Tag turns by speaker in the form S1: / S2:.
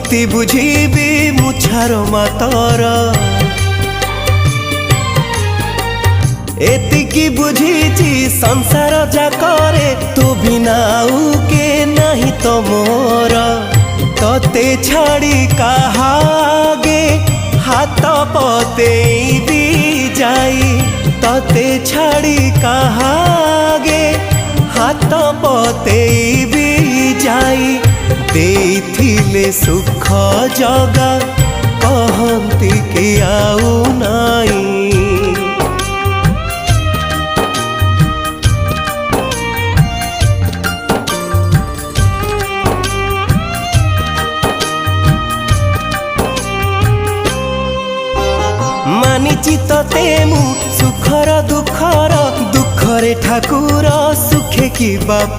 S1: केमिति बुझीबी मुछार मातर एतिकी बुझीची संसार जाकरे तू बिना के नहीं तो मोर तते छाड़ी कहागे हाथ पते भी जाई तते छाड़ी कहागे हाथ पते भी जाई देथिले सुख जगा कहंती कि आउ नाई मानिची तते मु सुखर दुखर दुखरे ठाकुर सुखे कि बाप।